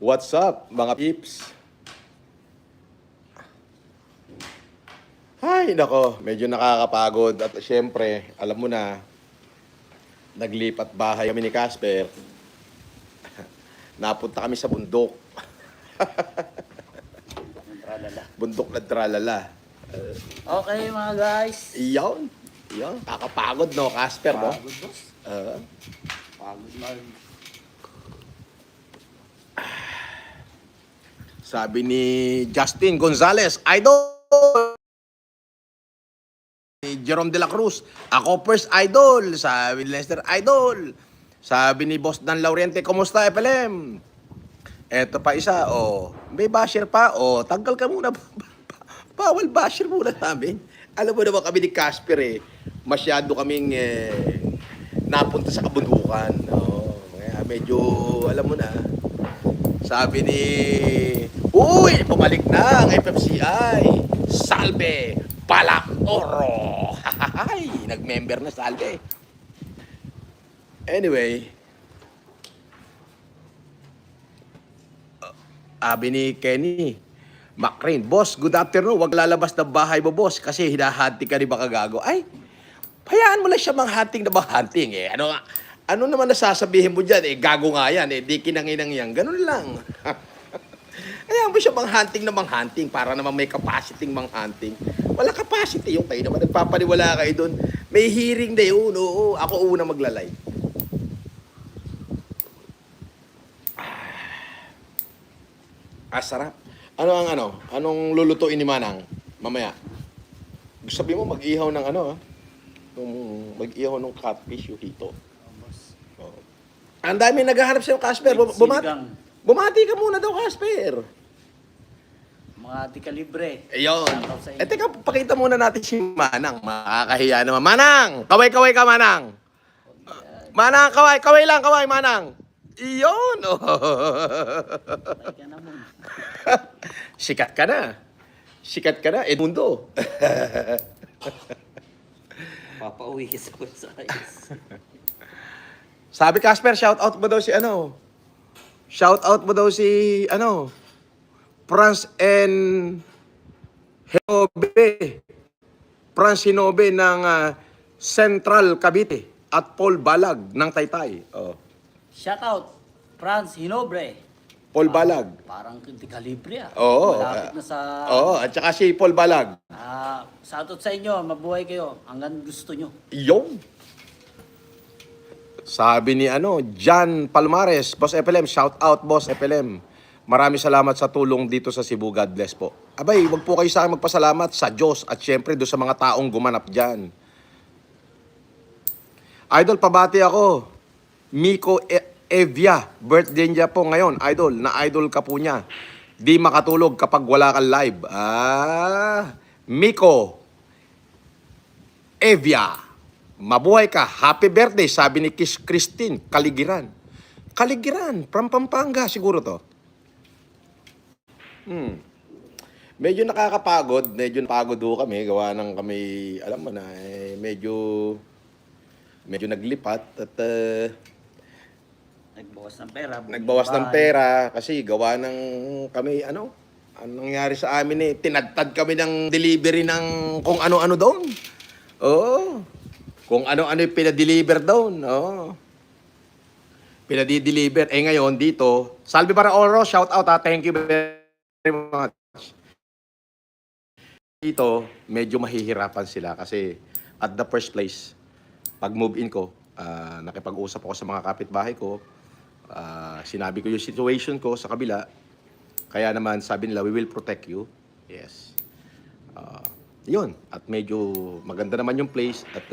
What's up, mga peeps? Ay, nako, medyo nakakapagod. At syempre, alam mo na, naglipat bahay kami ni Casper. Napunta kami sa bundok. Tralala. Bundok na tralala. Okay mga guys. Iyon. Iyon. Kakapagod, no, Casper, no? Pagod boss. Pagod mag. Sabi ni Justin Gonzalez, Idol! Ni Jerome de la Cruz, ako first idol. Sabi ni Lester, Idol. Sabi ni Boss Dan Laurente, kumusta FLM? Eto pa isa, may basher pa, tanggal ka muna. Bawal basher muna namin. Alam mo naman kami ni Casper masyado kaming napunta sa kabundukan. Kaya medyo, alam mo na, sabi ni, uy, bumalik na ang FFCI. Salve, Balak Oro. Nag-member na Salve. Anyway, sabi ni Kenny Macrain, boss, good afternoon. Huwag lalabas ng bahay mo, boss, kasi hinahunting ka ni baka gago. Ay, hayaan mo lang siya mang-hunting na bang-hunting eh. Ano naman nasasabihin mo dyan? Gago nga yan. Di kinanginang yan. Ganun lang. Hayaan mo siya mang-hunting na mang-hunting para naman may capacity mang-hunting. Wala capacity yung kayo naman. Nagpapaniwala kayo doon. May hearing na yun. Oo, ako una maglalay. Sarap. Anong lulutuin ni Manang? Mamaya. Sabi mo mag-ihaw ng mag-ihaw ng catfish yung hito. Oh. Ang dami naghahanap sa'yo, Casper. Bumati ka muna daw, Casper. Mga tikalibre. Ayun. Teka, pakita muna natin si Manang. Makakahiya naman. Manang! Kaway-kaway ka, Manang! Manang, kaway lang, Manang! Iyon! Sikat ka na. Edmundo. Papauwi ka sa Gonzales. Sabi Casper, shout out mo daw si France and Hinobe ng Central Cavite at Paul Balag ng Taytay. Shout out, Franz Hinobre. Paul Balag. Parang tikalibre Oo. Malapit na sa... At saka si Paul Balag. Shout out sa inyo, mabuhay kayo. Hanggang gusto nyo. Yung. Sabi ni John Palmares, Boss FLM, shout out Boss FLM. Maraming salamat sa tulong dito sa Cebu. God bless po. Abay, wag po kayo sa akin magpasalamat sa Diyos at syempre do sa mga taong gumanap dyan. Idol, pabati ako. Miko Evia, birthday niya po ngayon. Idol, na idol ka po niya. Di makatulog kapag wala kang live. Miko Evia, mabuhay ka. Happy birthday, sabi ni Christine Kaligiran. Kaligiran, from Pampanga siguro to. Medyo nakakapagod. Medyo napagod ho kami. Gawa ng kami, alam mo na, medyo naglipat at Nagbawas ng pera kasi gawa ng kami, anong nangyari sa amin tinadtad kami ng delivery ng kung ano-ano doon. Oo. Kung ano-ano yung pinadeliver doon. Oo. Pinadi-deliver. Ngayon dito, Salve para Oro, shout out thank you very much. Dito, medyo mahihirapan sila kasi at the first place, pag move in ko, nakipag-usap ako sa mga kapitbahay ko, sinabi ko yung situation ko sa kabila, kaya naman sabi nila, we will protect you. Yes. Yun. At medyo maganda naman yung place at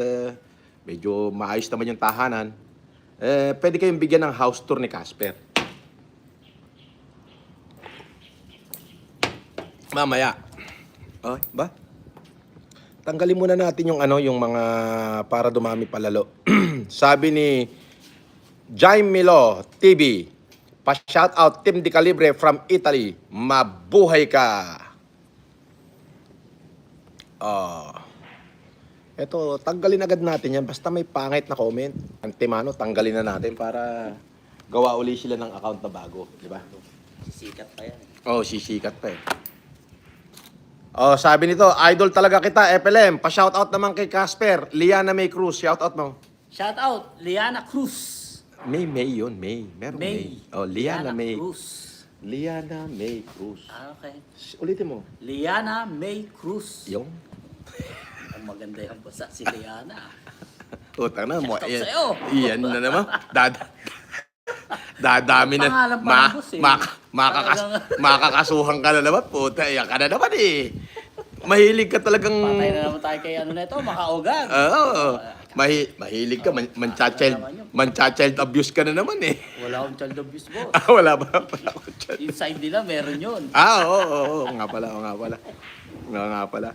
medyo maayos naman yung tahanan. Pwede kayong bigyan ng house tour ni Casper. Mamaya. Ba? Tanggalin muna natin yung yung mga para dumami palalo. Sabi ni Jaime Milo TV, pa-shout out Team Di Calibre from Italy. Mabuhay ka. Eto, tanggalin agad natin yan. Basta may pangit na comment. Antemano, tanggalin na natin para gawa uli sila ng account na bago. Di ba? Sikat pa yan. Oh, sisikat pa eh. Oh, sabi nito, idol talaga kita, FLM. Pa-shoutout naman kay Casper. Liana May Cruz, shoutout mo. Shout out, Liana Cruz. May yun, May. Meron May. May. Oh, Liana May. Cruz. Liana May Cruz. Ah, okay. Ulitin mo. Liana May Cruz. Yung? Ang maganda yung basa si Liana. Utang na mo. Shoutout sa'yo. Iyan na naman. Dadami na. Pangalan pa ng boss eh. Makakasuhan ka na naman. Puta, iyan ka na naman eh. Mahilig ka talagang... Patay na naman tayo kay ano na ito, makaugan. Oo. Mahilig ka. Mancha-child abuse ka na naman eh. Wala akong child abuse, boss. Wala ba? Wala akong child. Inside nila, meron yun. Oo. Nga pala, oo nga pala. Nga pala.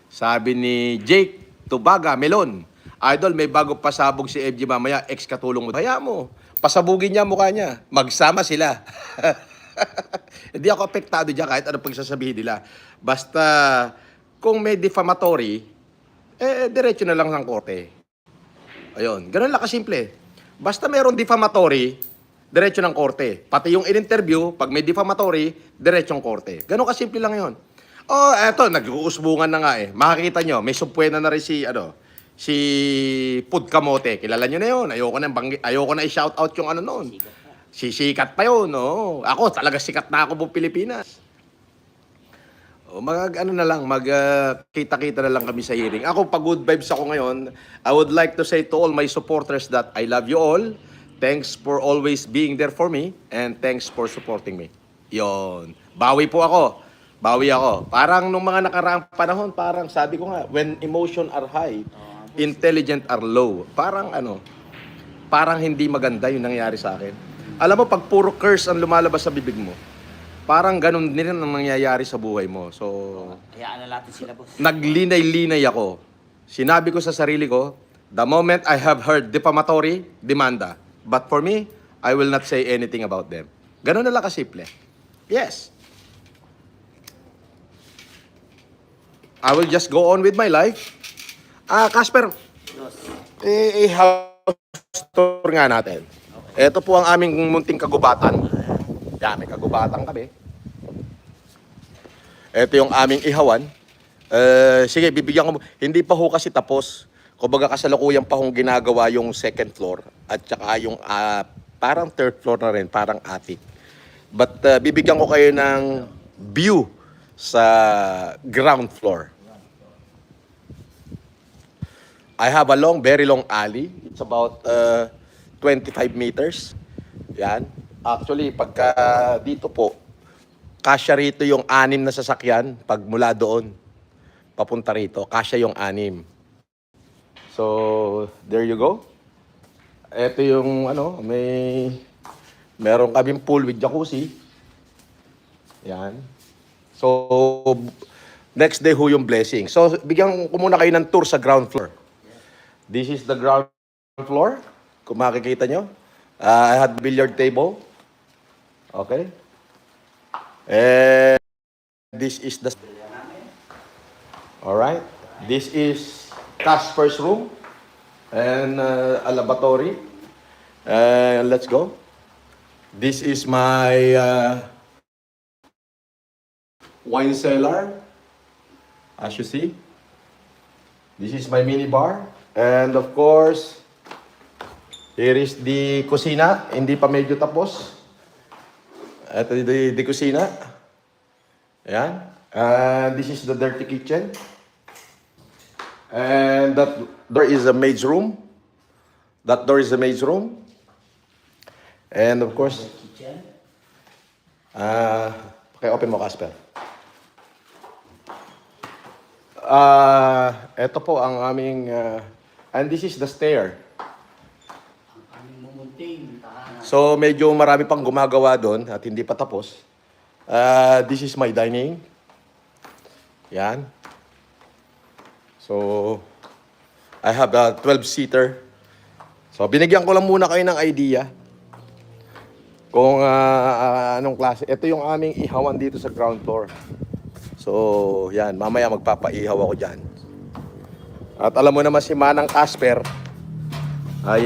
Sabi ni Jake Tubaga, Melon, idol, may bago pasabog si FG mamaya, ex-katulong mo. Kaya mo, pasabugin niya mukha niya. Magsama sila. Hindi ako apektado dyan kahit ano pagsasabihin nila. Basta, kung may defamatory, diretso na lang ng korte. Ayun, ganun lang kasimple. Basta mayroong defamatory, diretso ng korte. Pati yung in-interview, pag may defamatory, diretsong korte. Ganun kasimple lang yun. Oh, eto, nag-uusbungan na nga eh. Makikita nyo, may subpuena na rin si Pud Kamote. Kilala nyo na yun. Ayoko na i-shoutout yung ano noon. Sisikat pa yun, no? Ako, talaga sikat na ako buong Pilipinas. O, kita-kita na lang kami sa hearing. Ako, pag good vibes ako ngayon, I would like to say to all my supporters that I love you all. Thanks for always being there for me. And thanks for supporting me. Yon. Bawi po ako. Bawi ako. Parang nung mga nakaraang panahon, parang sabi ko nga, when emotion are high, intelligent are low. Parang hindi maganda yung nangyari sa akin. Alam mo, pag puro curse ang lumalabas sa bibig mo, parang ganun din ang nangyayari sa buhay mo. So, Hayaan na natin sila, boss. naglinay-linay ako. Sinabi ko sa sarili ko, the moment I have heard defamatory, demanda. But for me, I will not say anything about them. Ganun na lang kasimple. Yes. I will just go on with my life. Casper, Boss. i-house tour nga natin. Ito po ang aming munting kagubatan. Yan, may kagubatan kami. Ito yung aming ihawan. Sige, bibigyan ko. Hindi pa ho kasi tapos. Kumbaga kasalukuyan pa hong ginagawa yung second floor. At saka yung parang third floor na rin, parang attic. But bibigyan ko kayo ng view sa ground floor. I have a very long alley. It's about 25 meters. Yan. Actually, pagka dito po, kasya rito yung 6 na sasakyan pag mula doon papunta rito. Kasya yung 6. So, there you go. Ito yung meron kaming pool with jacuzzi. Yan. So, next day ho yung blessing. So, bigyan ko muna kayo ng tour sa ground floor. This is the ground floor. Kung makikita nyo. I had billiard table. Okay. And this is the... Alright. This is Casper's room. And a lavatory. Let's go. This is my... wine cellar, as you see. This is my mini bar. And of course, here is the kusina. Hindi pa medyo tapos. Ito the kusina. Ayan. And this is the dirty kitchen. And that door is a maid's room. That door is a maid's room. And of course, Kitchen. open mo, Casper. Ito po ang aming, and this is the stair. Ang aming mumunting tahanan. So, medyo marami pang gumagawa doon at hindi pa tapos. This is my dining. Yan. So, I have a 12-seater. So, binigyan ko lang muna kayo ng idea kung anong klase. Ito yung aming ihawan dito sa ground floor. So, yan. Mamaya magpapaihaw ako dyan. At alam mo naman si Manang Casper, ay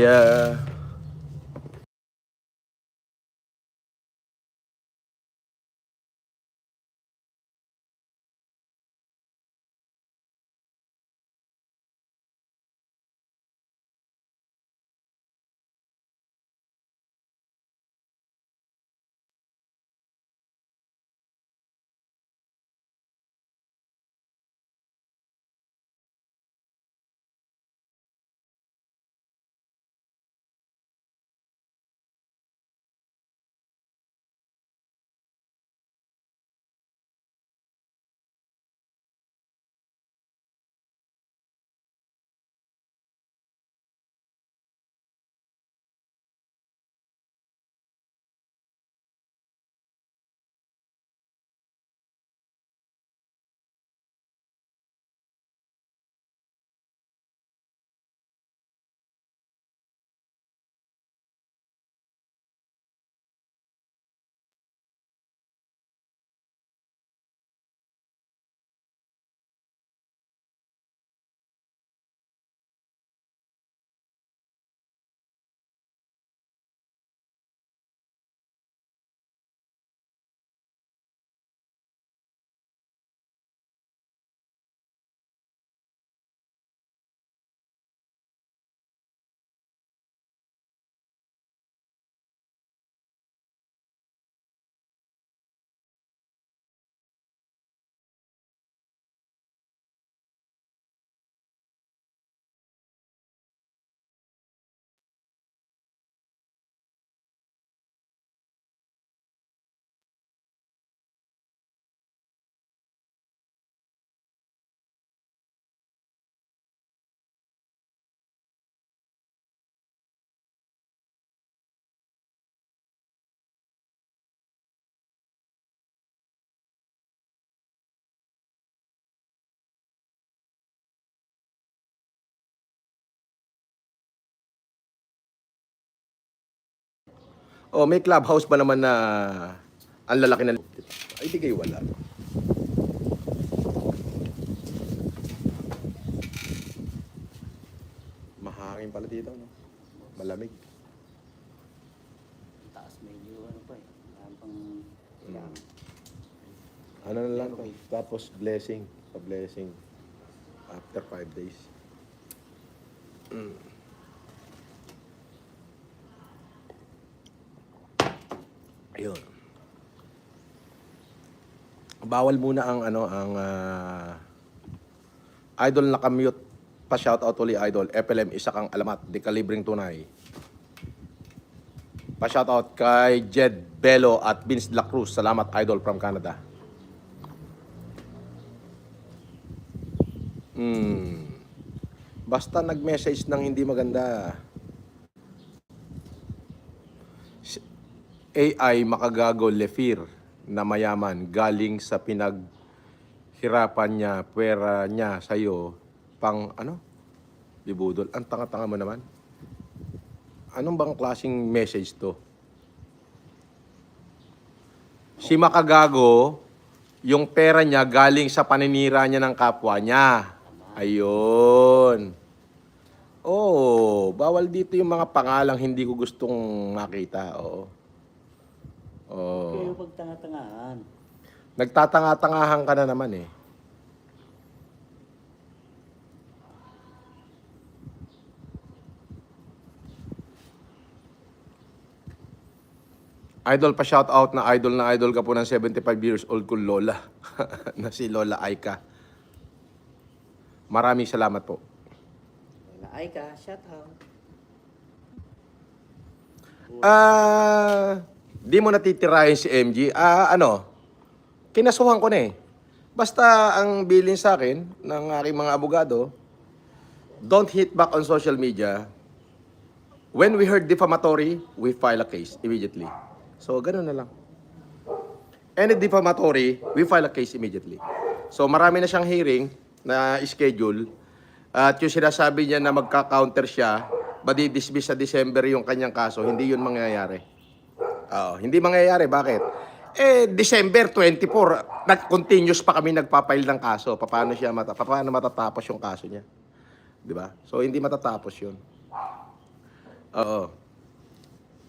oh, may clubhouse ba naman na ang lalaki na ay di kayo wala. Mahangin pala dito, no? Malamig. Taas medyo ano pa eh. Parang pang... Ano na lang to? Tapos blessing. Pa-blessing. After 5 days. Ayun. Bawal muna ang ano ang idol na commute pa shoutout uli idol FLM isa kang alamat di kalibreng tunay. Pa shoutout kay Jed Bello at Vince De La Cruz. Salamat idol from Canada. Basta nag-message ng hindi maganda. AI makagago Lefir na mayaman galing sa pinaghirapan niya, pwera niya sa'yo pang ano? Libudol. Ang tanga-tanga mo naman. Anong bang klaseng message to? Si makagago, yung pera niya galing sa paninira niya ng kapwa niya. Ayun. Oh, bawal dito yung mga pangalang hindi ko gustong makita. Oo. Oh. Kayo pagtanga-tangahan. Nagtatanga-tangahan ka na naman eh. Idol pa shout out na idol ka po ng 75 years old ko Lola. Na si Lola Aika. Maraming salamat po. Wala ay ka, shout out. Di mo natitirahin si MG. Kinasuhan ko na eh. Basta ang bilin sa akin ng aking mga abogado, don't hit back on social media. When we heard defamatory, we file a case immediately. So, ganun na lang. Any defamatory, we file a case immediately. So, marami na siyang hearing na schedule. At yung sinasabi niya na magka-counter siya, madidismiss sa December yung kanyang kaso, hindi yun mangyayari. Hindi mangyayari. Bakit? December 24, continuous pa kami nagpapail ng kaso. Paano matatapos yung kaso niya? Di ba? So, hindi matatapos yun. Oo.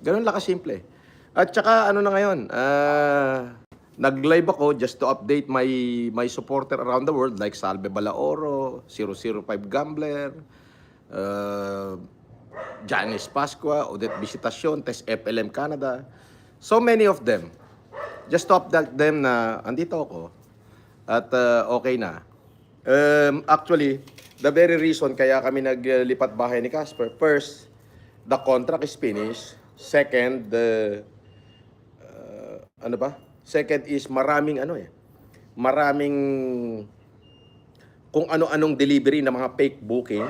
Ganun lang kasimple. At saka ano na ngayon, nag-live ako just to update my supporter around the world like Salve Balaoro, 005 Gambler, uh, Janice Pascua, Odette Visitacion, Tess FLM Canada. So many of them. Just to update them na andito ako at okay na. Actually, the very reason kaya kami naglipat bahay ni Casper, first, the contract is finished. Second, ano ba? Second is maraming maraming kung ano-anong delivery ng mga fake booking.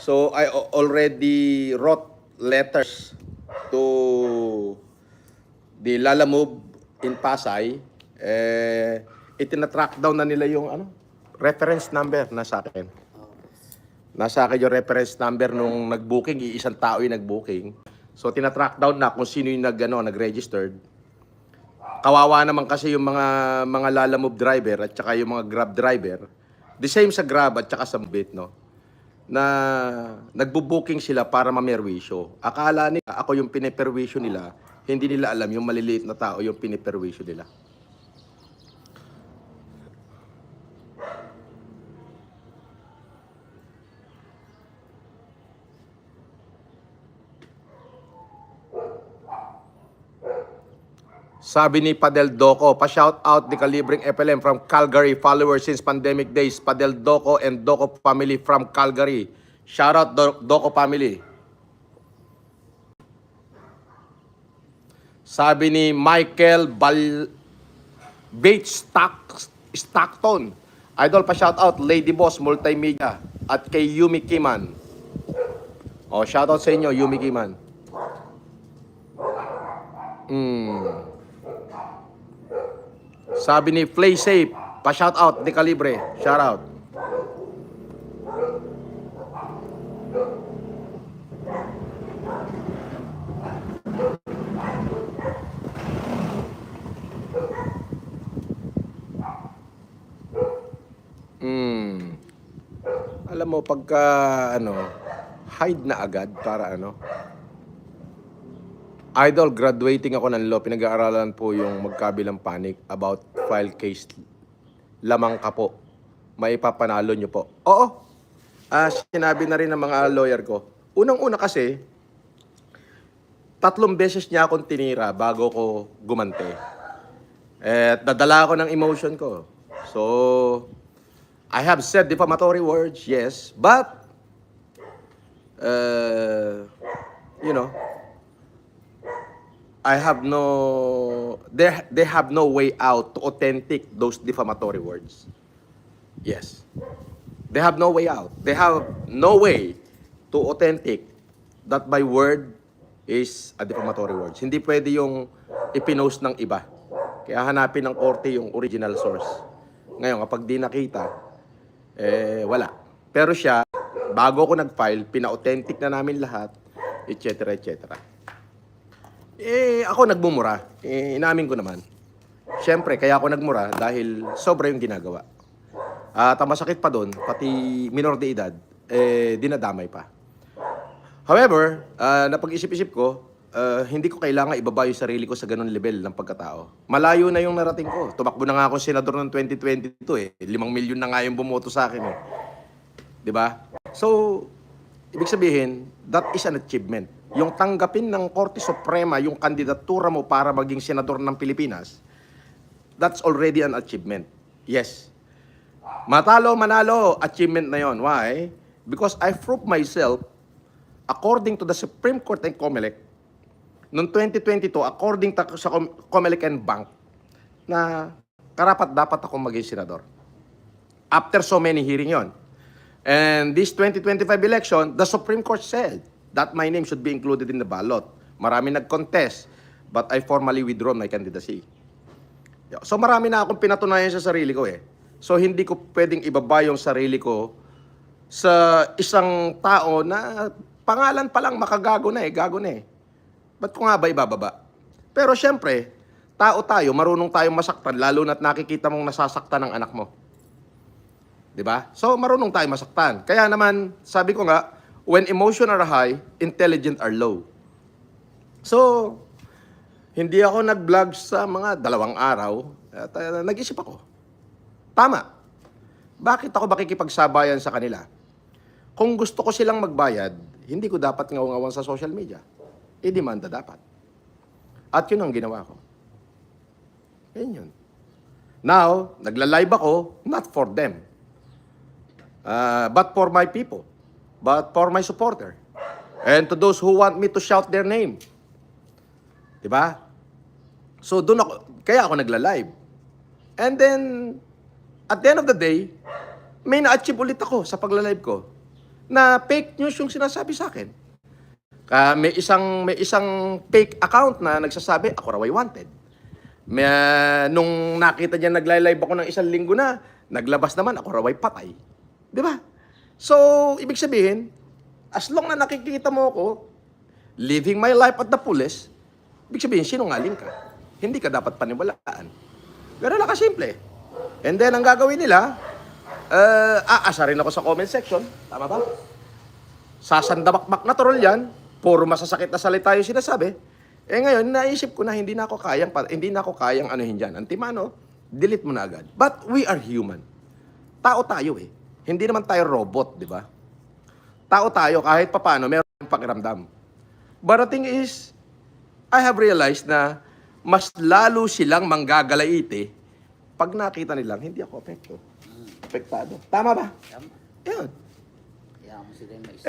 So I already wrote letters to the Lalamove in Pasay. Itinatrack down na nila yung reference number na sa akin. Nasa akin yung reference number nung nag-booking, iisang tao yung nag-booking. So tinatrack down na kung sino yung nag-registered. Kawawa naman kasi yung mga Lalamove driver at saka yung mga Grab driver. The same sa Grab at saka sa Bit, no? Na nagbo-booking sila para mamerwisyo. Akala nila ako yung piniperwisyo nila, hindi nila alam yung maliliit na tao yung piniperwisyo nila. Sabi ni Padel Doco, pa-shout out ni Kalibreng FLM from Calgary, followers since pandemic days. Padel Doco and Doco family from Calgary. Shout out Doco family. Sabi ni Michael Bates Stockton, idol, pa-shout out Lady Boss Multimedia at kay Yumi Kiman. Oh, shout out sa inyo, Yumi Kiman. Sabi ni Play Safe, pa-shout out ni Calibre. Shout out. Alam mo pagka hide na agad para Idol, graduating ako ng law. Pinag-aaralan po yung magkabilang panic about file case. Lamang ka po. May papanalo nyo po. Oo. Sinabi na rin ng mga lawyer ko. Unang-una kasi, 3 beses niya akong tinira bago ko gumante. Dadala ako ng emotion ko. So, I have said defamatory words, yes. But, they have no way out to authentic those defamatory words. Yes. They have no way out. They have no way to authentic that my word is a defamatory words. Hindi pwede yung ipinost ng iba. Kaya hanapin ng korte yung original source. Ngayon, kapag di nakita, wala. Pero siya, bago ako nag-file, pina-authentic na namin lahat, etc. etc. Ako nagmumura. Inamin ko naman. Siyempre, kaya ako nagmura dahil sobra yung ginagawa. At ang masakit pa doon, pati minor de edad, dinadamay pa. However, napag-isip-isip ko, hindi ko kailangan ibaba yung sarili ko sa ganun level ng pagkatao. Malayo na yung narating ko. Tumakbo na nga ako senador ng 2022 5 milyon na nga yung bumoto sa akin Diba? So, ibig sabihin, that is an achievement. Yung tanggapin ng Korte Suprema yung kandidatura mo para maging senador ng Pilipinas, that's already an achievement. Yes. Matalo, manalo, achievement na yon. Why? Because I proved myself, according to the Supreme Court and COMELEC, noong 2022, according to sa COMELEC and Bank, na karapat-dapat akong maging senador. After so many hearing yon. And this 2025 election, the Supreme Court said that my name should be included in the ballot. Marami nag-contest, but I formally withdrawn my candidacy. So marami na akong pinatunayan sa sarili ko So hindi ko pwedeng ibaba yung sarili ko sa isang tao na pangalan pa lang makagago na gago na Ba't ko nga ba ibababa? Pero syempre, tao tayo, marunong tayong masaktan, lalo na't nakikita mong nasasaktan ng anak mo. Diba? So marunong tayong masaktan. Kaya naman, sabi ko nga, when emotion are high, intelligent are low. So, hindi ako nag-vlog sa mga 2 araw at nag-isip ako. Tama. Bakit ako makikipagsabayan sa kanila? Kung gusto ko silang magbayad, hindi ko dapat ngaw-ngawan sa social media. I-demanda dapat. At yun ang ginawa ko. Yun. Now, nagla-live ako, not for them. But for my people. But for my supporter. And to those who want me to shout their name. Diba? So, doon ako, kaya ako nagla-live. And then, at the end of the day, may na-achieve ulit ako sa pagla-live ko na fake news yung sinasabi sa akin. May isang fake account na nagsasabi, ako raw ay wanted. Nung nakita niya nagla-live ako ng 1 linggo na, naglabas naman, ako raw ay patay. Di ba? So, ibig sabihin, as long na nakikita mo ako, living my life at the fullest, ibig sabihin, sinungaling ka. Hindi ka dapat paniwalaan. Ganun lang kasimple. And then, ang gagawin nila, aasarin ako sa comment section. Tama ba? Sasandabakbak na troll yan. Puro masasakit na salita yung sinasabi. Ngayon, naisip ko na hindi na ako kayang anuhin dyan. Antimano, delete mo na agad. But we are human. Tao tayo eh. Hindi naman tayo robot, di ba? Tao tayo, kahit papano, meron tayong pakiramdam. But the thing is, I have realized na mas lalo silang manggagalaite pag nakita nilang hindi ako apektado. Tama ba? Tama. Yun. Kaya mo sila yung mais.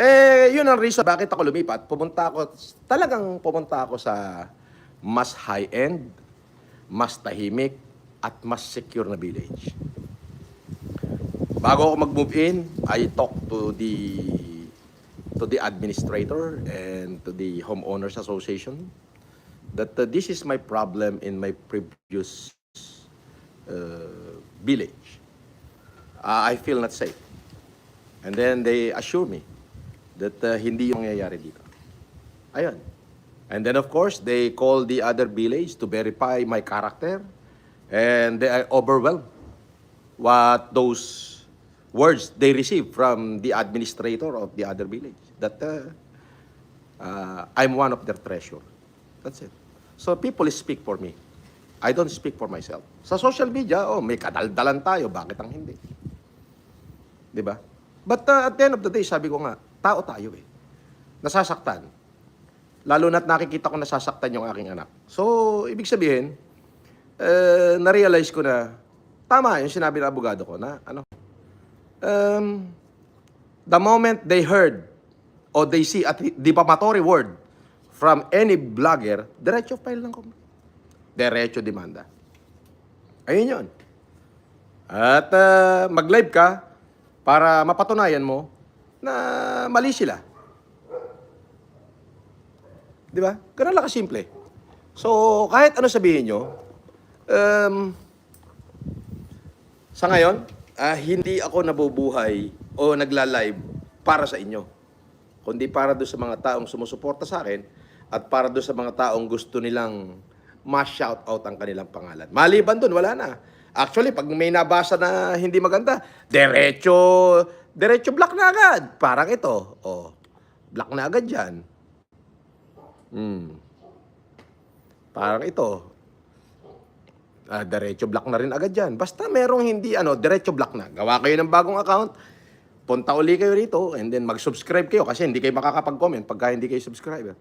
Yun ang reason bakit ako lumipat. Talagang pumunta ako sa mas high-end, mas tahimik, at mas secure na village. Bago ako mag-move in, I talked to the administrator and to the homeowners association that this is my problem in my previous village. I feel not safe. And then they assure me that hindi yung nangyayari dito. Ayun. And then of course, they call the other village to verify my character. And they are overwhelmed what those words they receive from the administrator of the other village. That I'm one of their treasure. That's it. So people speak for me. I don't speak for myself. Sa social media, may kadaldalan tayo. Bakit ang hindi? Di ba? But at the end of the day, sabi ko nga, tao tayo eh. Nasasaktan. Lalo na't nakikita ko nasasaktan yung aking anak. So, ibig sabihin, na-realize ko na, tama yung sinabi ng abogado ko na, the moment they heard or they see a defamatory word from any blogger, diretso file lang ko. Diretso demanda. Ayun yun. At mag-live ka para mapatunayan mo na mali sila. Di ba? Ganun lang kasimple. So, kahit ano sabihin nyo, sa ngayon, hindi ako nabubuhay o nagla-live para sa inyo. Kundi para doon sa mga taong sumusuporta sa akin at para doon sa mga taong gusto nilang ma-shout out ang kanilang pangalan. Maliban doon, wala na. Actually, pag may nabasa na hindi maganda, diretso block na agad. Parang ito. Block na agad yan. Parang ito. Diretso block na rin agad yan. Basta merong hindi, diretso block na. Gawa kayo ng bagong account, punta uli kayo rito, and then mag-subscribe kayo kasi hindi kayo makakapag-comment pagka hindi kayo subscriber.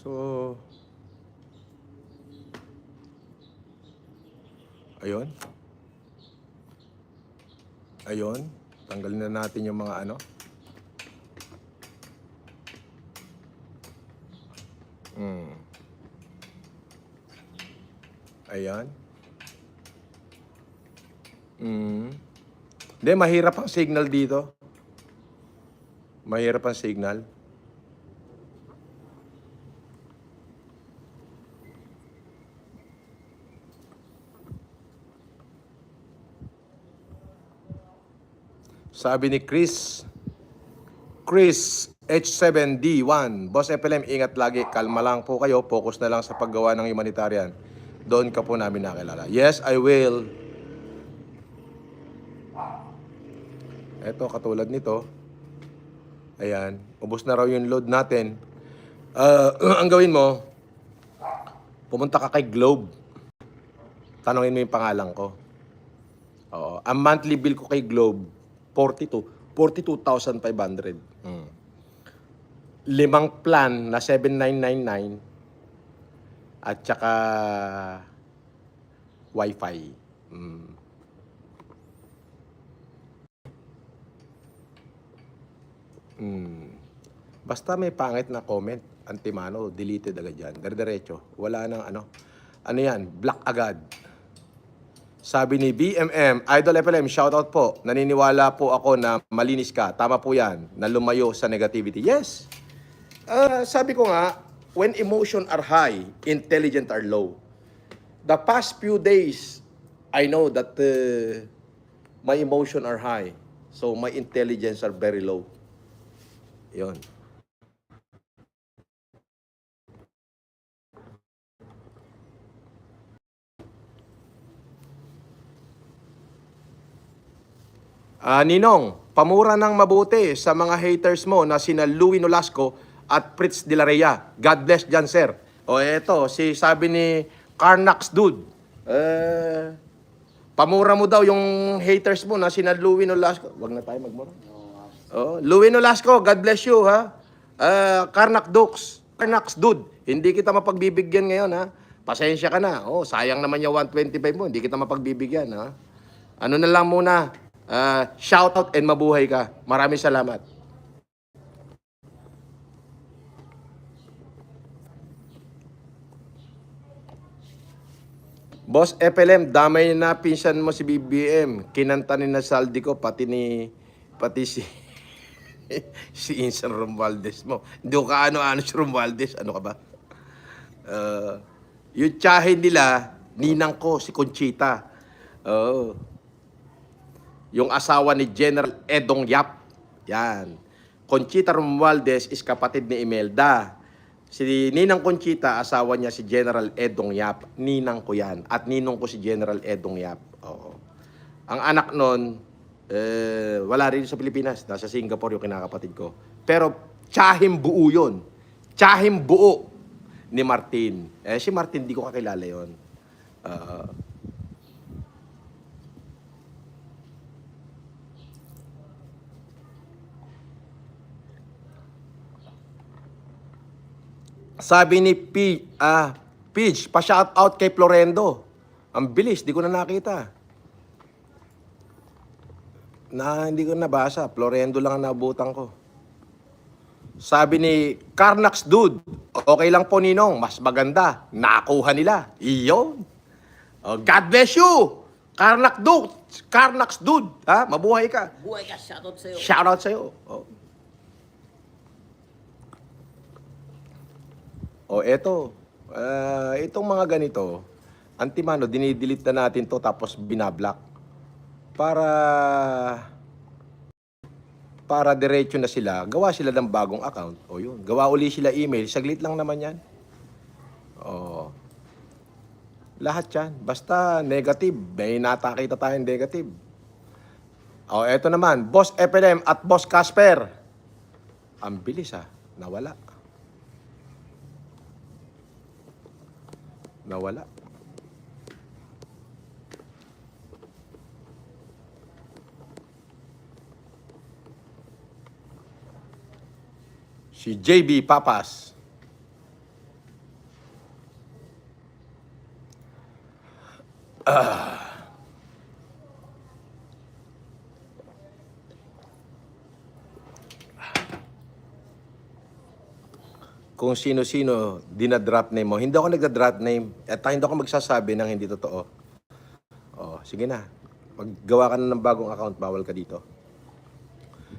So, ayun. Ayun. Tanggalin na natin yung mga ano. Ayan. Hindi, mahirap ang signal dito. Mahirap ang signal. Sabi ni Chris H7D1, Boss FLM, ingat lagi, kalma lang po kayo, focus na lang sa paggawa ng humanitarian. Doon ka po namin nakilala. Yes, I will. Eto, katulad nito. Ayan, ubos na raw yung load natin. Ang gawin mo, pumunta ka kay Globe. Tanungin mo yung pangalan ko. Oo. Ang monthly bill ko kay Globe, 42,500. 5 plan na 7,999 at saka Wi-Fi. Basta may pangit na comment, antimano, deleted agad yan. Diretso. Wala nang ano. Ano yan? Block agad. Sabi ni BMM, Idol FLM, shoutout po. Naniniwala po ako na malinis ka. Tama po yan, na lumayo sa negativity. Yes. Sabi ko nga, when emotion are high, intelligent are low. The past few days, I know that my emotion are high. So my intelligence are very low. Yun. Ninong, pamura ng mabuti sa mga haters mo na sina Louie Nolasco at Fritz de la Reyes. God bless dyan, sir. O eto, sabi ni Carnax Dude, pamura mo daw yung haters mo na sina Louie Nolasco. Wag na tayo magmura. Oh, Louie Nolasco, God bless you, ha? Carnax Dude, hindi kita mapagbibigyan ngayon, ha? Pasensya ka na. Oh, sayang naman yung 125 mo, hindi kita mapagbibigyan, ha? Ano na lang muna, shout out and mabuhay ka. Maraming salamat. Boss FLM, damay na pinsan mo si BBM. Kinanta ni na Saldi ko, pati si si Insan Romualdez mo. Hindi ko kaano-ano si Romualdez. Ano ka ba? Yung tsahin nila, ninang ko, si Conchita. Yung asawa ni General Edong Yap. Yan. Conchita Romualdez is kapatid ni Imelda. Si Ninang Conchita, asawa niya si General Edong Yap. Ninang ko yan. At ninong ko si General Edong Yap. Oo. Ang anak nun, wala rin sa Pilipinas. Nasa Singapore yung kinakapatid ko. Pero tsahim buo yun. Tsahim buo ni Martin. Si Martin, di ko kakilala yun. Sabi ni Pidge, pa-shoutout kay Florendo. Ang bilis, di ko na nakita. Hindi ko nabasa. Florendo lang ang nabutan ko. Sabi ni Carnax Dude, okay lang po Ninong, mas maganda. Nakuha nila. Iyon. God bless you! Carnax Dude. Ha? Mabuhay ka. Buhay ka, shoutout sa'yo. Shoutout sa'yo. Eto. Itong mga ganito, antimano, dinidelete na natin to tapos binablock. Para diretso na sila, gawa sila ng bagong account. Yun. Gawa uli sila email. Saglit lang naman yan. Lahat yan. Basta negative. May natakita tayong negative. Eto naman. Boss FLM at Boss Casper. Ang bilis Nawala. Si JB Papas. Kung sino-sino dinadrop name mo. Hindi ako nagda-drop name. At hindi ako magsasabi ng hindi totoo. Oh, sige na. Maggawa ka na ng bagong account, bawal ka dito.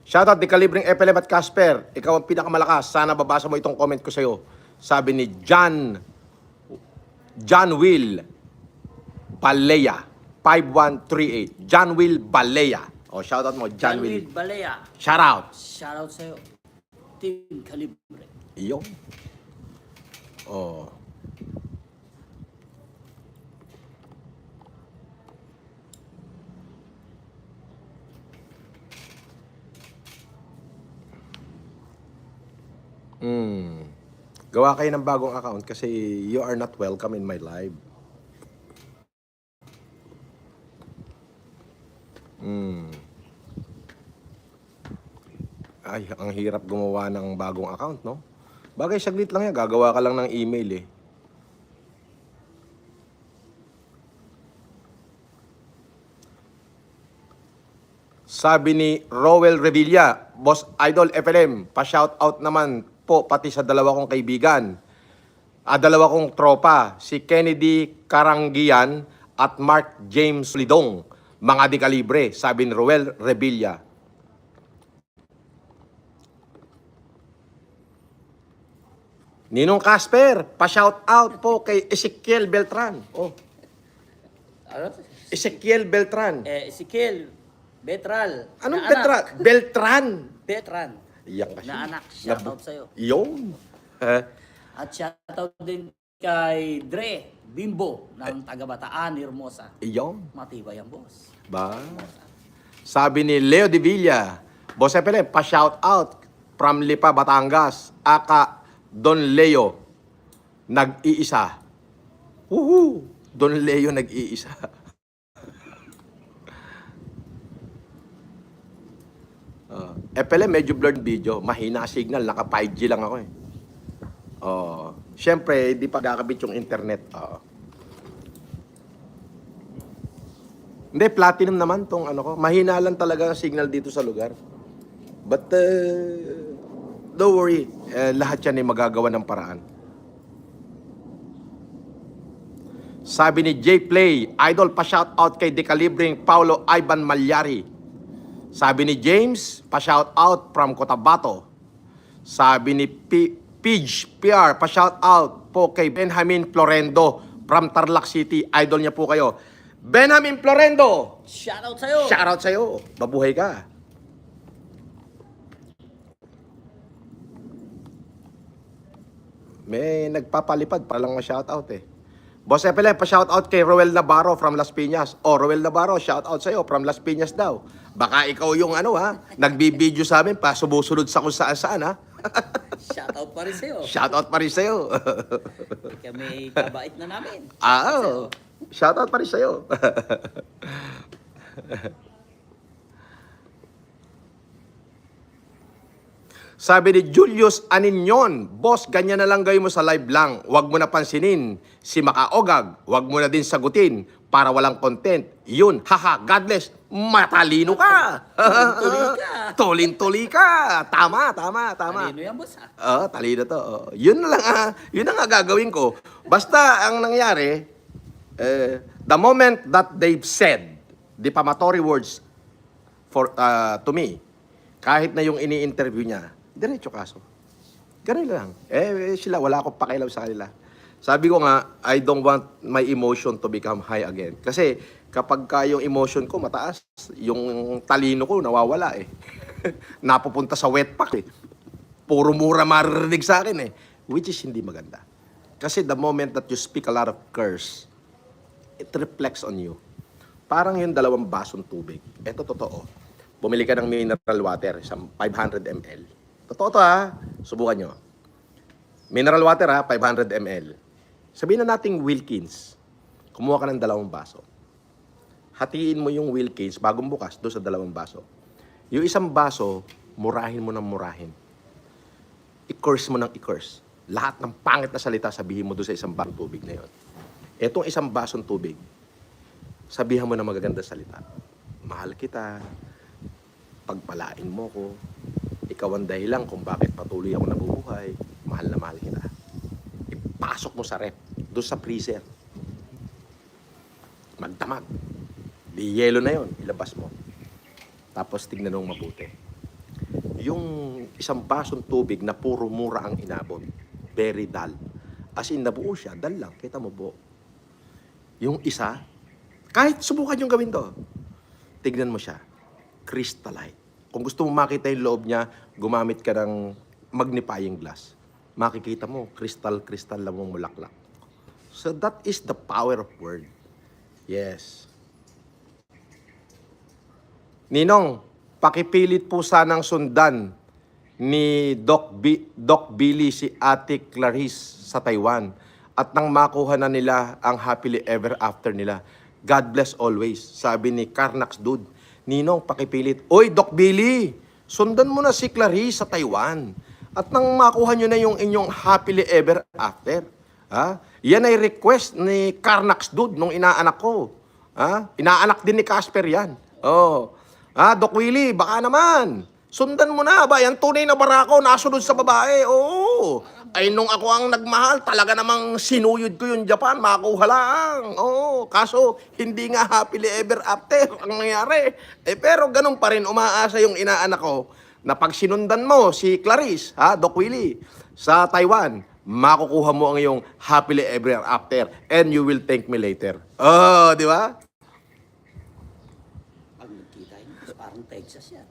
Shoutout di Kalibreng FLM at Casper. Ikaw ang pinakamalakas. Sana babasa mo itong comment ko sa'yo. Sabi ni John Will Balea 5138. John Will Balea. Oh, shoutout mo, John Will. Balea. Shoutout. Shoutout sa'yo. Team Calibre. Iyo. Oh. Gawa kayo ng bagong account kasi you are not welcome in my live. Ay, ang hirap gumawa ng bagong account, no? Bagay, saglit lang yan. Gagawa ka lang ng email, eh. Sabi ni Rowel Revilla, Boss Idol FLM, pa-shoutout naman po pati sa dalawa kong kaibigan. Dalawa kong tropa, si Kennedy Karangian at Mark James Lidong, mga di kalibre, sabi ni Rowel Revilla. Ninong Casper, pa-shoutout po kay Ezekiel Beltran. Oh, Ano? Ezekiel Beltran. Ezekiel. Betral. Anong Na Beltran? anak. Beltran. Betran. Iyak kasi. Na anak. Shoutout sa'yo. Yun. At shoutout din kay Dre Bimbo ng taga-Bataan, Hermosa. Iyon. Matibay ang boss. Ba? Sabi ni Leo de Villa, Boss FLM, pa-shout out from Lipa, Batangas. Aka Don Leo, nag-iisa. Woohoo! Don Leo, nag-iisa. FLM, medyo blurred video. Mahina signal, naka 5G lang ako eh. Siyempre, di pa gagabit yung internet. Hindi, platinum naman tong ano ko. Mahina lang talaga ang signal dito sa lugar. But, don't worry. Lahat yan ay magagawa ng paraan. Sabi ni J-Play, Idol, pa-shoutout kay Decalibreng Paulo Ivan Malyari. Sabi ni James, pa-shoutout from Cotabato. Sabi ni Pidge PR, pa-shoutout po kay Benjamin Florendo from Tarlac City. Idol niya po kayo. Benjamin Florendo! Shoutout sa'yo! Shoutout sa'yo. Mabuhay ka. May nagpapalipad para lang ma-shoutout eh. Boss FLM, pa-shoutout kay Roel Navarro from Las Piñas. Roel Navarro, shoutout sa'yo from Las Piñas daw. Baka ikaw yung ano ha, nagbibideo sa amin pa, sumusunod sa kung saan ha. Shoutout pa rin sa'yo. Shoutout pa rin sa'yo. Kami kabait na namin. Shoutout pa rin sa'yo. Sabi ni Julius Aninyon, Boss, ganyan na lang gawin mo sa live lang. Huwag mo na pansinin. Si Makaogag, huwag mo na din sagutin para walang content. Yun, haha, God bless. Matalino ka. Tuli ka. Tulin-tuli ka. Tama. Talino yan, boss ha? Talino to. Yun na lang yun na nga gagawin ko. Basta ang nangyari, the moment that they've said defamatory words to me, kahit na yung ini-interview niya, diretso kaso. Ganun lang. Sila, wala akong pakialam sa kanila. Sabi ko nga, I don't want my emotion to become high again. Kasi kapag yung emotion ko mataas, yung talino ko nawawala eh. Napupunta sa wet pack eh. Puro mura maririnig sa akin eh. Which is hindi maganda. Kasi the moment that you speak a lot of curse, it reflects on you. Parang yung 2 basong tubig. Ito totoo. Bumili ka ng mineral water, isang 500 ml. Totoo to ha. Subukan nyo. Mineral water ha, 500 ml. Sabihin na nating Wilkins. Kumuha ka ng 2 baso. Hatiin mo yung Wilkins bagong bukas doon sa 2 baso. Yung isang baso, murahin mo ng murahin. I-curse mo ng i-curse. Lahat ng pangit na salita sabihin mo doon sa isang basong tubig na yon. Etong isang basong tubig, Sabihan mo ng magaganda salita. Mahal kita. Pagpalain mo ko. Ikaw ang dahilan kung bakit patuloy ako nabubuhay. Mahal na mahal kita. Ipasok mo sa rep. Doon sa freezer. Magdamag. Di yelo na yon, ilabas mo. Tapos tignan mong mabuti. Yung isang basong tubig na puro mura ang inabot. Very dull. As in, nabuo siya, dull lang. Kita mo po. Yung isa, kahit subukan yung gawin to, tignan mo siya. Crystallite. Kung gusto mo makita yung loob niya, gumamit ka ng magnifying glass. Makikita mo, crystal lang mong mulaklak. So that is the power of word. Yes. Ninong, pakipilit po sanang sundan ni Doc Billy si Ate Clarice sa Taiwan at nang makuha na nila ang happily ever after nila. God bless always, sabi ni Carnax Dude. Ninong, pakipilit. Oy, Doc Billy, sundan mo na si Clarice sa Taiwan at nang makuha nyo na yung inyong happily ever after. Ha? Yan ay request ni Carnax Dude nung inaanak ko. Ha? Inaanak din ni Casper yan. Oh. Doc Willie, baka naman. Sundan mo na ba? Yan tunay na barako, nasunod sa babae. Oo. Ay, nung ako ang nagmahal, talaga namang sinuyod ko yung Japan, makuha lang. Oo. Kaso, hindi nga happily ever after ang nangyari. Pero ganun pa rin, umaasa yung inaanak ko na pag sinundan mo si Clarice, Doc Willie, sa Taiwan, makukuha mo ang iyong happily ever after and you will thank me later. Oh, di ba? Parang Texas yan.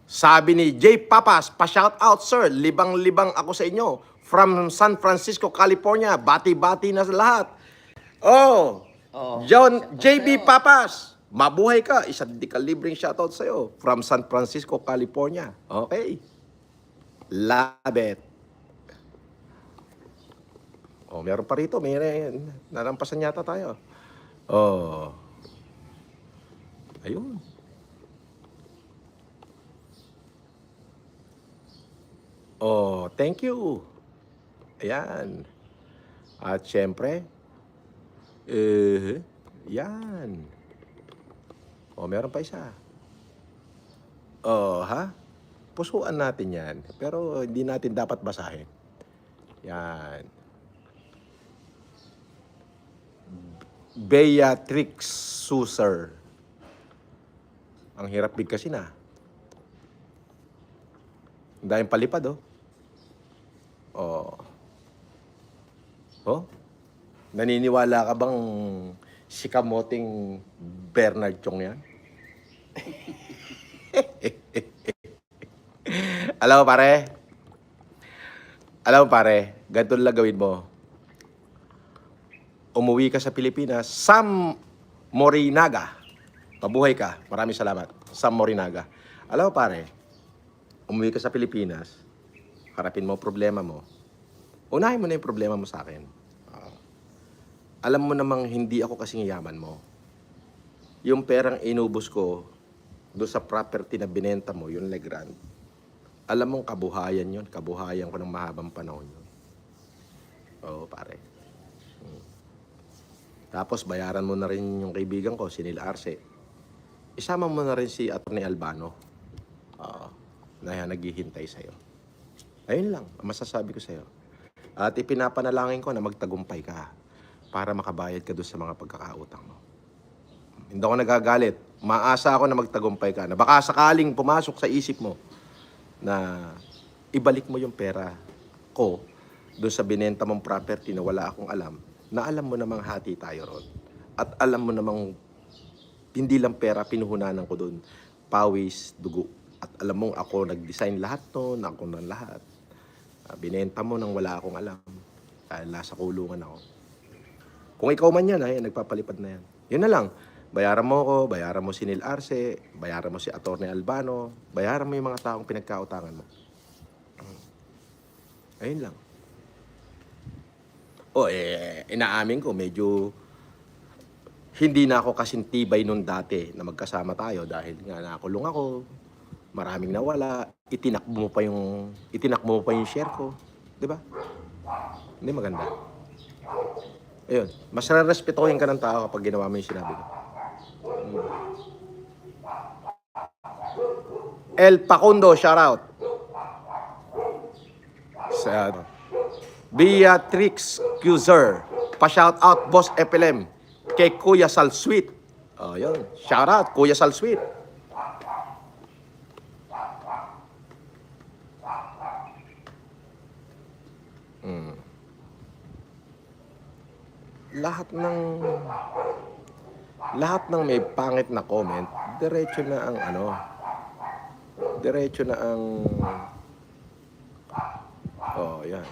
Sabi ni J. Papas, pa-shout out sir, libang-libang ako sa inyo. From San Francisco, California. Bati-bati na sa lahat. Oh, John JB Papas, mabuhay ka. Isa di ka libreng shoutout sa'yo. From San Francisco, California. Okay. Love it. Oh, meron pa rito. May nalampasan yata tayo. Oh. Ayun. Oh, thank you. Ayan. At syempre, yan. Oh, meron pa isa. Oh, pusuan natin yan. Pero hindi natin dapat basahin. Yan. Beatrix Suser. Ang hirap bigkasin Ang daming palipad, Oh. Oh? Naniniwala ka bang si kamoting Bernard Chong yan? Alam mo pare, ganito lang gawin mo. Umuwi ka sa Pilipinas, Sam Morinaga. Mabuhay ka. Maraming salamat. Sam Morinaga. Alam mo pare, umuwi ka sa Pilipinas, harapin mo problema mo. Unahin mo na yung problema mo sa akin. Alam mo namang hindi ako kasing yaman mo. Yung perang inubos ko doon sa property na binenta mo, yung Legrand, alam mong kabuhayan yun. Kabuhayan ko ng mahabang panahon yun. Oo, pare. Tapos bayaran mo na rin yung kaibigan ko, si Neil Arce. Isama mo na rin si Atty. Albano. Na naghihintay sa'yo. Ayun lang, ang masasabi ko sa'yo. At ipinapanalangin ko na magtagumpay ka para makabayad ka doon sa mga pagkakautang mo. Hindi ako nagagalit. Maasa ako na magtagumpay ka. Na baka sakaling pumasok sa isip mo na ibalik mo yung pera ko doon sa binenta mong property na wala akong alam, na alam mo namang hati tayo ron. At alam mo namang hindi lang pera pinuhunanan ko doon. Pawis, dugo. At alam mong ako nag-design lahat to, na ako ng lahat. Binenta mo nang wala akong alam. Dahil nasa kulungan ako. Kung ikaw man yan, nagpapalipad na yan. Yun na lang. Bayaran mo ko, bayaran mo si Neil Arce, bayaran mo si Atty. Albano, bayaran mo yung mga taong pinagkautangan mo. Ayun lang. Inaamin ko, medyo hindi na ako kasing tibay nun dati na magkasama tayo dahil nga nakulong ako. Maraming nawala, itinakbo mo pa yung share ko, 'di ba? Hindi maganda. Ayun, mas respetuhin ka ng tao kapag ginawa mo yung sinabi ko. El Pacundo, shout out. Sa Beatrix Cuser, pa-shout out Boss FLM kay Kuya Salsweet. Oh, yun. Shout out Kuya Salsweet. Lahat ng may pangit na comment, diretso na ang diretso na ang oh, yan.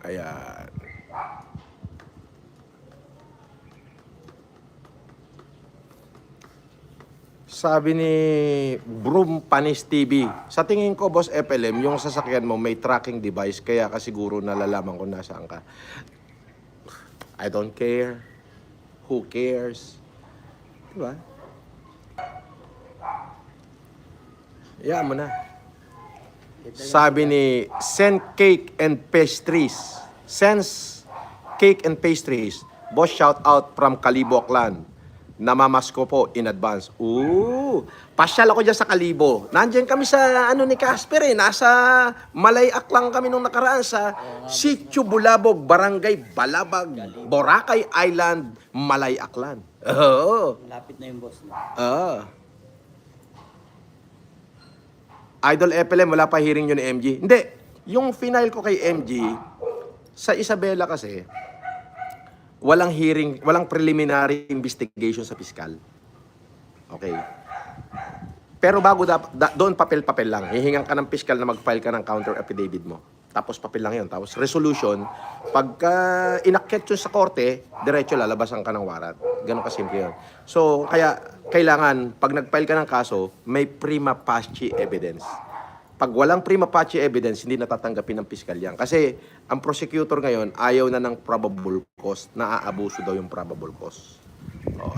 Ayan. Sabi ni Broom Panis TV, sa tingin ko, Boss FLM, yung sasakyan mo may tracking device, kaya ka siguro nalalaman kung nasaan ka. I don't care. Who cares? Diba? Hayaan mo na. Sabi ni Sense Cake and Pastries. Sense Cake and Pastries. Boss, shout out from Kalibo Clan. Namamasko po in advance. Ooh, pasyal ako dyan sa Kalibo. Nandiyan kami sa ni Casper nasa Malayak lang kami nung nakaraan sa Sitio Bulabog, Barangay Balabag, Boracay Island, Malayaklan. Oo. Lapit na yung boss. Idol FLM, wala pa hearing yun ni MG. Hindi, yung final ko kay MG, sa Isabela kasi, walang hearing, walang preliminary investigation sa piskal. Okay. Pero bago doon papel-papel lang. Hihingan ka ng piskal na mag-file ka ng counter affidavit mo. Tapos papel lang yun. Tapos resolution, pagka inakyat yun sa korte, diretso lalabasan ka ng warrant. Ganun kasimple yun. So, kaya kailangan, pag nag-file ka ng kaso, may prima facie evidence. Pag walang prima facie evidence, hindi natatanggapin ng piskal yan. Kasi ang prosecutor ngayon, ayaw na ng probable cause. Naaabuso daw yung probable cause.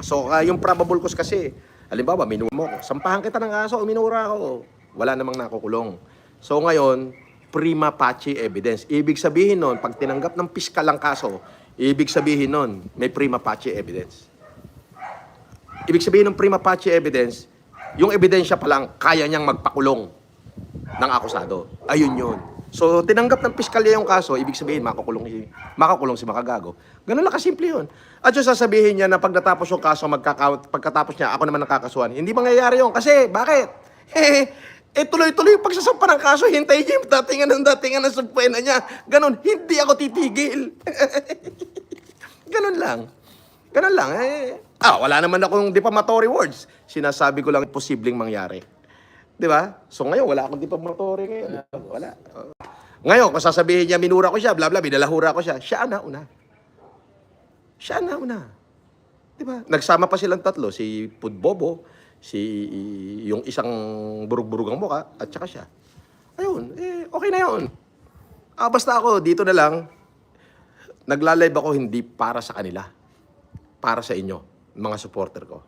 So, yung probable cause kasi, halimbawa, minura mo ko. Sampahan kita ng kaso, minura ako. Wala namang nakukulong. So, ngayon, prima facie evidence. Ibig sabihin nun, pag tinanggap ng piskal ang kaso, ibig sabihin nun, may prima facie evidence. Ibig sabihin ng prima facie evidence, yung ebidensya pa lang, kaya niyang magpakulong ng akusado. Ayun yun. So, tinanggap ng piskalya yung kaso, ibig sabihin, makakulong si makagago. Ganun lang kasimple yun. At yung sasabihin niya na pag natapos yung kaso, pagkatapos niya, ako naman nakakasuhan. Hindi mangyayari yun. Kasi, bakit? Tuloy-tuloy yung pagsasampa ng kaso, hintayin niya yung datingan ng sumpuena niya. Ganun, hindi ako titigil. Ganun lang. Ganun lang. Wala naman akong defamatory words. Sinasabi ko lang posibleng mangyari. Di ba? So ngayon, wala akong defamatory ngayon. Wala. Ngayon, kung sasabihin niya, minura ko siya, bla bla, binalahura ko siya, siya na una. Siya na una. Di ba? Nagsama pa silang tatlo, si Pudbobo, yung isang burug-burugang muka, at saka siya. Ayun, okay na yun. Basta ako, dito na lang, nagla-live ako hindi para sa kanila. Para sa inyo, mga supporter ko.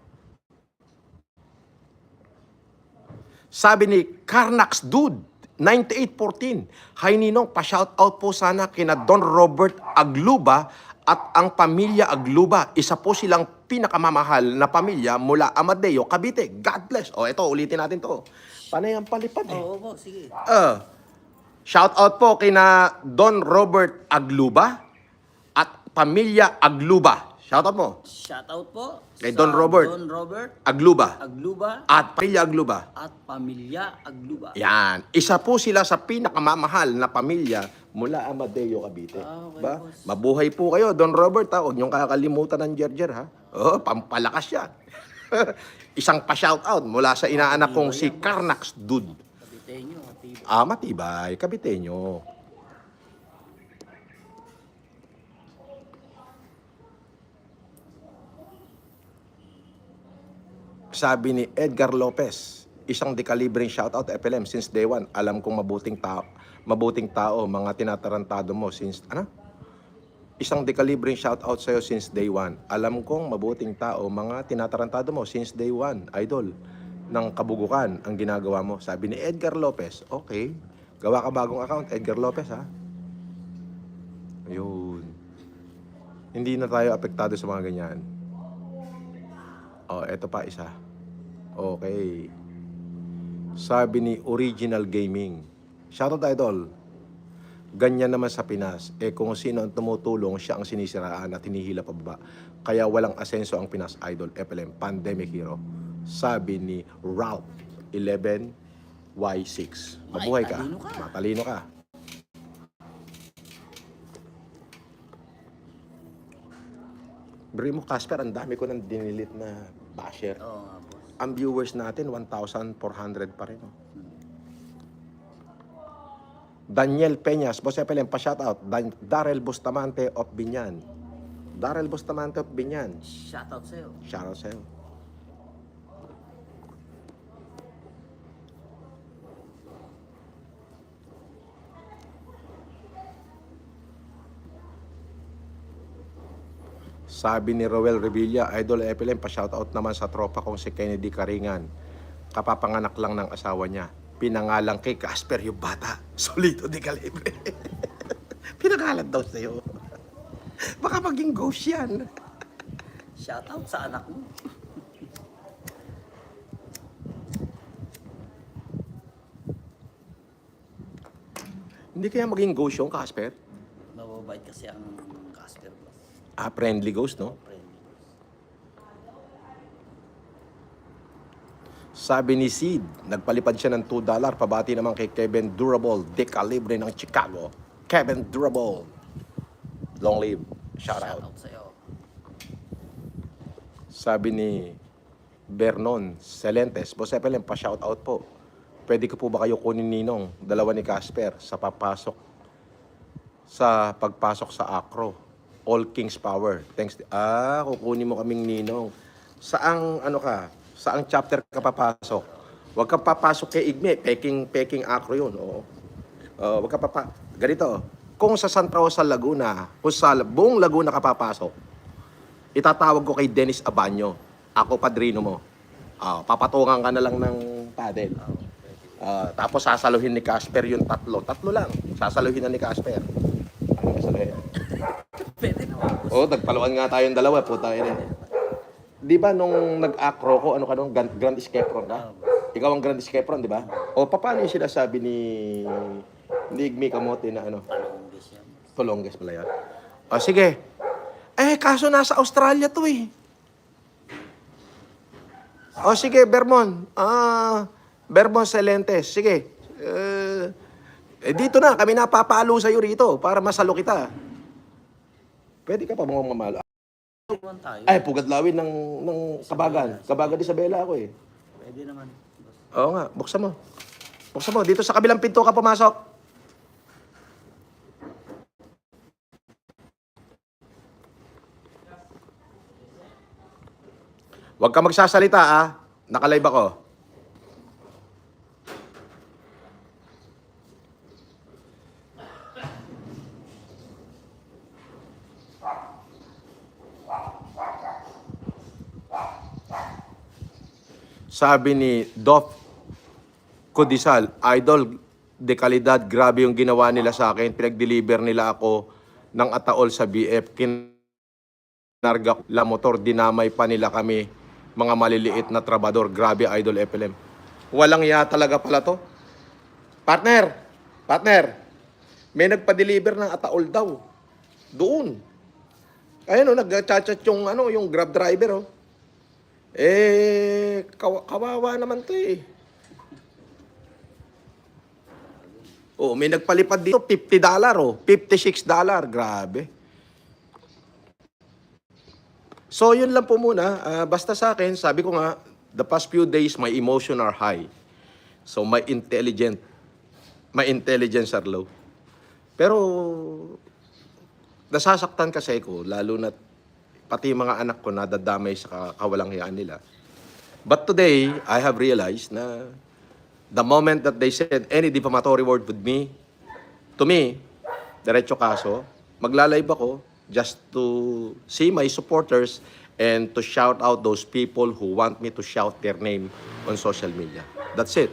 Sabi ni Carnax Dude, 9814, Hi Ninong, pa-shoutout po sana kina Don Robert Agluba at ang pamilya Agluba. Isa po silang pinakamamahal na pamilya mula Amadeo, Cavite. God bless. Ito, ulitin natin to. Paano yung palipad Oo, sige. Shoutout po kina Don Robert Agluba at pamilya Agluba. Shoutout mo. Shoutout po Kay sa Don Robert Agluba at pamilya Agluba. Yan. Isa po sila sa pinakamamahal na pamilya mula Amadeo, Cavite. Okay, Ba? boss. Mabuhay po kayo, Don Robert. Huwag niyong kakalimutan ng Jerjer, ha? Pampalakas yan. Isang pa-shoutout mula sa inaanak kong si Carnax Dude. Kabitenyo, matibay. Matibay. Kabitenyo. Sabi ni Edgar Lopez, isang dekalibreng shoutout FLM since day one. Alam kong mabuting tao, mga tinatarantado mo since, Isang dekalibreng shoutout sa'yo since day one. Alam kong mabuting tao, mga tinatarantado mo since day one. Idol, ng kabugukan ang ginagawa mo. Sabi ni Edgar Lopez, okay, gawa ka bagong account, Edgar Lopez, ha? Ayun. Hindi na tayo apektado sa mga ganyan. Eto pa isa. Okay. Sabi ni Original Gaming. Shoutout idol. Ganyan naman sa Pinas. Kung sino ang tumutulong, siya ang sinisiraan at hinihila pababa. Kaya walang asenso ang Pinas idol. FLM, pandemic hero. Sabi ni Ralph 11Y6. Mabuhay ka. Talino ka. Matalino ka. Bri mo, Casper, ang dami ko nang dinilit na basher. Oo nga, boss. Ang viewers natin, 1,400 pa rin. Oh. Daniel Peñas, Boss FLM, pa-shoutout. Darrell Bustamante of Binyan. Darrell Bustamante of Binyan. Shoutout sa'yo. Shoutout sa'yo. Sabi ni Roel Revilla, Idol FLM, pa-shoutout naman sa tropa kong si Kennedy Karingan. Kapapanganak lang ng asawa niya. Pinangalan kay Casper yung bata. Solido de calibre. Pinangalan daw sa'yo. Baka maging ghost yan. Shoutout sa anak mo. Hindi kaya maging ghost yung Casper? Mababait kasi ang Casper, boss. Friendly ghost, no? Friendly. Sabi ni Sid, nagpalipad siya ng $2. Pabati naman kay Kevin Durable, de calibre ng Chicago. Kevin Durable. Long live. Shout out. Shoutout sa'yo. Sabi ni Vernon Celentes, Boss FLM, pa-shout out po. Pwede ko po ba kayo kunin ninong, dalawa ni Casper, sa pagpasok sa Acro. All Kings Power. Thanks. Kukunin mo kaming ninong. Saang chapter ka papasok? Huwag ka papasok kay Igme. Peking Acro yun. Oo. Huwag ka ganito. Kung sa Santa Rosa, Laguna, kung sa buong Laguna ka papasok, itatawag ko kay Dennis Abanyo. Ako padrino mo. Papatungan ka na lang ng paddle. Tapos sasaluhin ni Casper yung tatlo. Tatlo lang. Sasaluhin na ni Casper. Ano sasaluhin? Pwede naman, boss. Nagpaluan nga tayong dalawa. Puta yun. Di ba nung nag-acro ko, ano ka nung Grand Escape Room ka? Ikaw ang Grand Escape Room, di ba? Paano yung sinasabi ni Igmi Kamote na ano? Palongges yan. Palongges pala yan. Sige. Kaso nasa Australia to eh. Sige, Vermont. Vermont Celentes. Sige. Dito na, kami napapalo sa'yo rito para masalo kita. Pwede ka pa mga mamalo. Naman tayo. Pugadlawin ng Kabagan. Kabagan Isabela ako eh. Pwede naman, boss. Oo nga, buksan mo. Buksan mo. Dito sa kabilang pinto ka pumasok. Huwag ka magsasalita Naka-live ako. Sabi ni Dof Kudisal, Idol, de kalidad, grabe yung ginawa nila sa akin. Pinag-deliver nila ako ng ataol sa BF. Kinarga la motor, dinamay pa nila kami, mga maliliit na trabador. Grabe, Idol FLM. Walang iya talaga pala to. Partner, may nagpa-deliver ng ataol daw. Doon. Ayun nag-chat-chat yung Grab driver kawawa naman to eh. May nagpalipad dito, $50 $56. Grabe. So, yun lang po muna. Basta sa akin, sabi ko nga, the past few days, my emotion are high. So, my intelligence are low. Pero, nasasaktan kasi ko, lalo na pati mga anak ko nadadamay sa kawalanghiyaan nila. But today, I have realized na the moment that they said any defamatory word with me, to me, diretso kaso, magla-live ako just to see my supporters and to shout out those people who want me to shout their name on social media. That's it.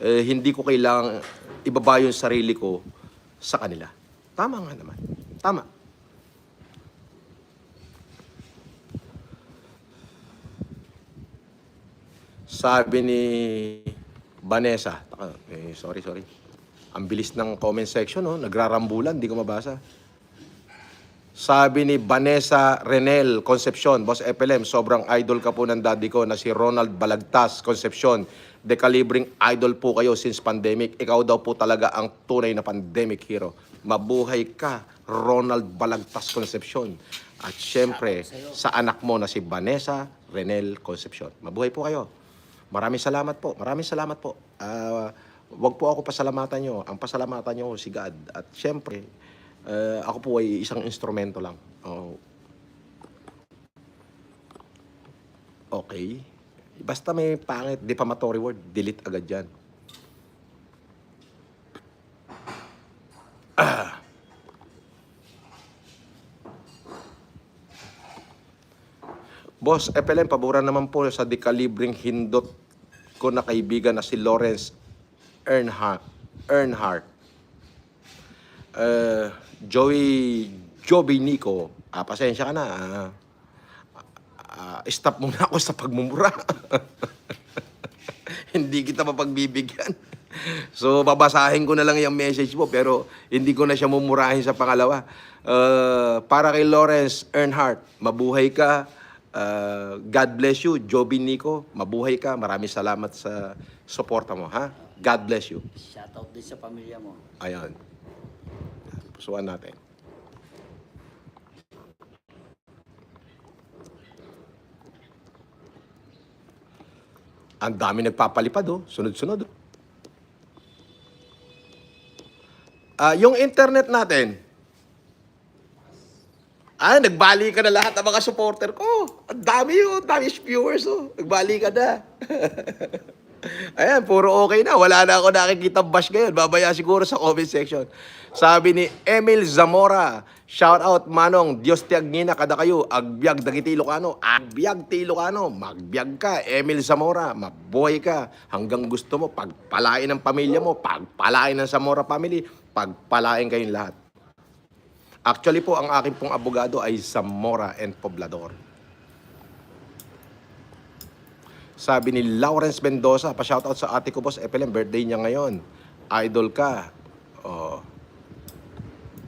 Hindi ko kailangang ibaba yung sarili ko sa kanila. Tama nga naman. Tama. Sabi ni Vanessa. Sorry. Ang bilis ng comment section, no? Nagrarambulan, di ko mabasa. Sabi ni Vanessa Renel Concepcion, Boss FLM, sobrang idol ka po ng daddy ko na si Ronald Balagtas Concepcion. Dekalibring idol po kayo since pandemic. Ikaw daw po talaga ang tunay na pandemic hero. Mabuhay ka, Ronald Balagtas Concepcion. At syempre, sa anak mo na si Vanessa Renel Concepcion. Mabuhay po kayo. Maraming salamat po. Wag po ako pasalamatan nyo. Ang pasalamatan nyo si God. At syempre, ako po ay isang instrumento lang. Okay. Basta may pangit, defamatory word, delete agad yan. Boss, FLM, paboran naman po sa dekalibring hindot ko na kaibigan na si Lawrence Earnhardt. Joby Nico, pasensya ka na. Stop muna ako sa pagmumura. Hindi kita mapagbibigyan. So, babasahin ko na lang yung message mo, pero hindi ko na siya mumurahin sa pangalawa. Para kay Lawrence Earnhardt, mabuhay ka. God bless you, Joby Nico. Mabuhay ka. Maraming salamat sa suporta mo, ha? God bless you. Shoutout din sa pamilya mo. Ayan. Pusuan natin. Ang dami nagpapalipad, oh. Sunod-sunod, oh. Yung internet natin, nagbali ka na lahat ng mga supporter ko. Ang dami, oh. Dami viewers, oh. Nagbali ka na. Ayan, puro okay na. Wala na ako nakikita bash ngayon. Babaya siguro sa comment section. Sabi ni Emil Zamora, shout out Manong, Diyos ti agngina kada kayo, agbyag dagiti Ilocano, agbyag ti Ilocano, magbyag ka, Emil Zamora, mabuhay ka, hanggang gusto mo, pagpalain ng pamilya mo, pagpalain ng Zamora family, pagpalain kayong lahat. Actually po, ang aking pong abogado ay Zamora and Poblador. Sabi ni Lawrence Mendoza, pa-shoutout sa ate ko, Boss FLM, birthday niya ngayon. Idol ka. Oh.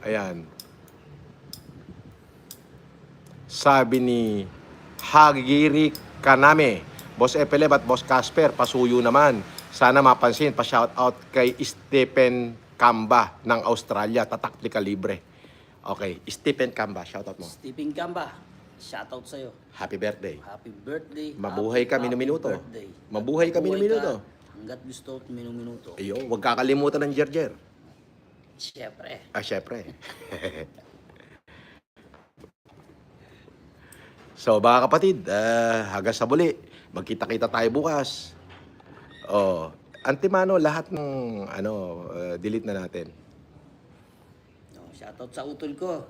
Ayan. Sabi ni Hagiri Kaname, Boss FLM at Boss Casper, pasuyo naman. Sana mapansin, pa-shoutout kay Stephen Kamba ng Australia, tataktika libre. Okay, Stephen Kamba, shoutout mo. Stephen Gamba, shoutout sa'yo. Happy birthday. Happy birthday. Mabuhay ka minuminuto. Birthday. Mabuhay ka minuminuto. Hanggat gusto minuminuto. Iyo, huwag kakalimutan ng Jerjer. Siyempre. Syempre. So, mga kapatid, hanggang sa muli. Magkita-kita tayo bukas. Antimano, lahat ng delete na natin. Shoutout sa utol ko.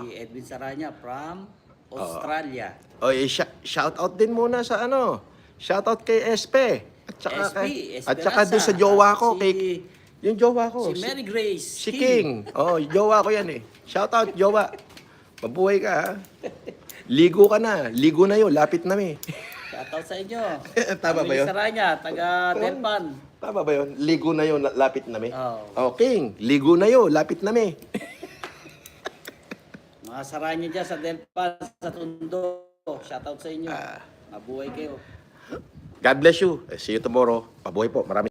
Si Edwin Saranya from Australia. Shoutout din muna sa shoutout kay SP. At saka doon sa Esperanza. jowa ko. Si- Yung jowa ko. Si Mary Grace. Si King. Jowa ko yan eh. Shoutout, jowa. Mabuhay ka, ha? Ligo ka na. Ligo na yun. Lapit na mi. Shoutout sa inyo. Tama ba Family yun? Saranya, taga Delpan. Tama ba yun? Ligo na yun. Lapit na mi. Oh. King. Ligo na yun. Lapit na mi. Mga Saranya dyan sa Delpan, sa Tondo. Shoutout sa inyo. Mabuhay kayo. God bless you. See you tomorrow. Pabuhay po. Maraming